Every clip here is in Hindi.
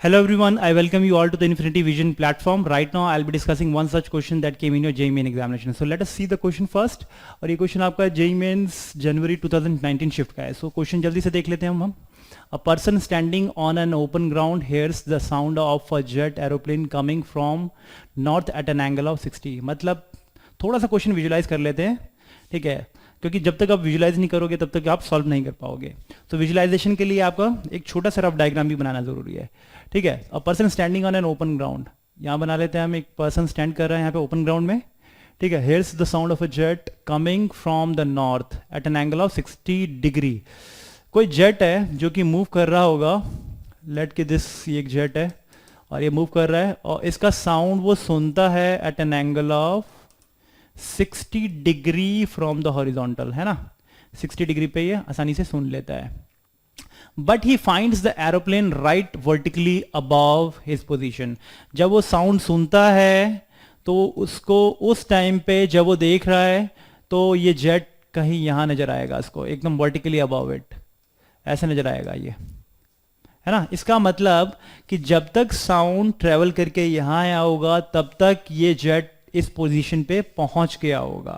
Hello everyone, I welcome you all to the Infinity Vision platform. Right now I'll be discussing one such question that came in your JEE Main examination. So let us see the question first. और ये क्वेश्चन आपका JEE Mains जनवरी 2019 शिफ्ट का है. So क्वेश्चन जल्दी से देख लेते हैं हम. A person standing on an open ground hears the sound of a jet aeroplane coming from north at an angle of 60. मतलब थोड़ा सा क्वेश्चन विजुलाइज कर लेते हैं, ठीक है, क्योंकि जब तक आप विजुलाइज नहीं करोगे तब तक आप सॉल्व नहीं कर पाओगे. तो विजुलाइजेशन के लिए आपका एक छोटा सा रफ डायग्राम भी बनाना जरूरी है, ठीक है. A person standing on an open ground, यहाँ बना लेते हैं हम. एक पर्सन स्टैंड कर रहा है यहाँ पे ओपन ग्राउंड में, ठीक है. Here's the sound of a jet coming from the north at an angle of 60 degree. कोई जेट है जो कि मूव कर रहा होगा. लेट के दिस, ये एक जेट है और ये मूव कर रहा है और इसका साउंड वो सुनता है at an angle of 60 degree from the horizontal, है ना. 60 डिग्री पे ये आसानी से सुन लेता है. But he finds the aeroplane right vertically above his position. जब वो साउंड सुनता है तो उसको उस टाइम पे जब वो देख रहा है तो ये जेट कहीं यहां नजर आएगा, इसको एकदम वर्टिकली अबव इट ऐसे नजर आएगा ये, है ना. इसका मतलब कि जब तक साउंड ट्रेवल करके यहां आया होगा तब तक ये जेट इस पोजीशन पे पहुंच गया होगा,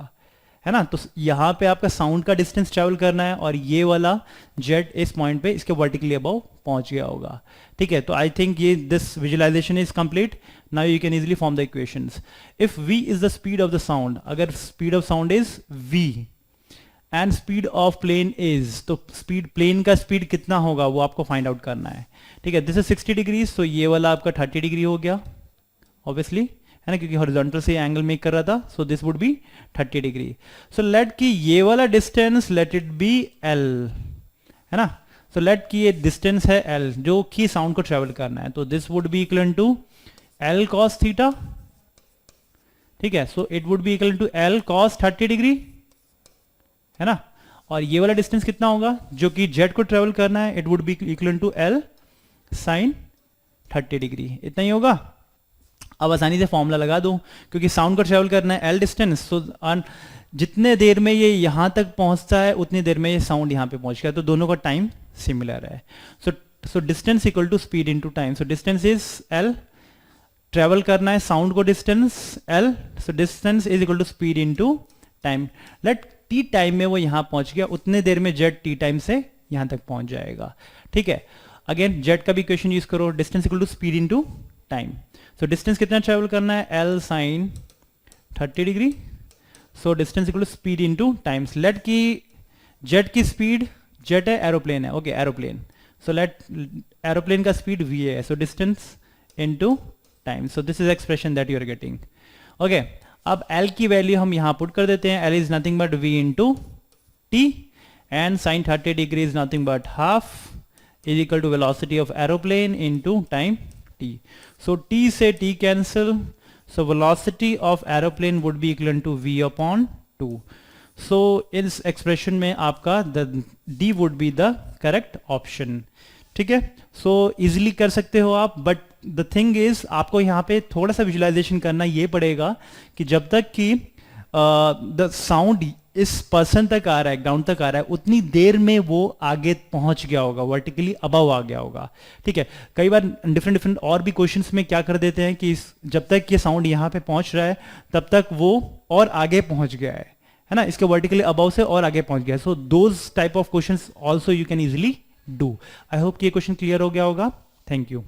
है ना. तो यहां पे आपका साउंड का डिस्टेंस ट्रेवल करना है और ये वाला जेट इस पॉइंट पे इसके वर्टिकली अबव पहुंच गया होगा, ठीक है. तो आई थिंक ये this visualization is complete. Now you can easily form the equations. If v is the speed of the sound, अगर speed of sound is v and speed of plane is, तो स्पीड प्लेन का स्पीड कितना होगा वो आपको फाइंड आउट करना है, ठीक है. दिस इज 60 डिग्री, सो ये वाला आपका 30 डिग्री हो गया ऑब्वियसली, है ना, क्योंकि हॉरिजॉन्टल से एंगल मेक कर रहा था. So this would B 30 degree. So let की ये वाला distance let it be l, है ना. सो लेट की ये डिस्टेंस है l जो कि साउंड को ट्रेवल करना है. तो this would be equal to l cos theta, ठीक है. So it would be equal to l cos 30 degree, है ना. और ये वाला डिस्टेंस कितना होगा जो कि जेट को ट्रेवल करना है, it would be equal to l sin 30 degree. इतना ही होगा. अब आसानी से फॉर्मूला लगा दो, क्योंकि साउंड को ट्रेवल करना है l डिस्टेंस. सो जितने देर में ये यहां तक पहुंचता है उतनी देर में ये साउंड यहां पे पहुंच गया, तो दोनों का टाइम सिमिलर है. So distance equal to speed into time. So distance is l, travel करना है साउंड को distance l, so distance is equal to speed into time. Let t time में वो यहां पहुंच गया, उतने देर में जेट t टाइम से यहां तक पहुंच जाएगा, ठीक है. अगेन जेट का भी इक्वेशन यूज करो, distance equal to speed into time. So distance कितना ट्रेवल करना है, l sin 30 degree. So distance equal to speed into times. Let की जेट की स्पीड, जेट है एरोप्लेन है, okay aeroplane. So let aeroplane का स्पीड v है, so distance into time. So this is expression that you are getting, okay. अब l की वैल्यू हम यहां पुट कर देते हैं. l is nothing but v into t and sine 30 degree is nothing but half is equal to velocity of aeroplane into time t. So t से t cancel, so velocity of aeroplane would be equivalent to v upon 2. So इस expression में आपका the d would be the correct option, ठीक है. So easily कर सकते हो आप, but the thing is आपको यहाँ पे थोड़ा सा visualization करना ये पड़ेगा कि जब तक कि the sound इस पर्सन तक आ रहा है, ग्राउंड तक आ रहा है, उतनी देर में वो आगे पहुंच गया होगा, वर्टिकली अबव आ गया होगा, ठीक है. कई बार डिफरेंट और भी क्वेश्चंस में क्या कर देते हैं कि जब तक ये साउंड यहाँ पे पहुंच रहा है तब तक वो और आगे पहुंच गया है ना, इसके वर्टिकली अबव से और आगे पहुंच गया है. So those type of questions also you can easily do. I hope कि ये क्वेश्चन क्लियर हो गया होगा. Thank you.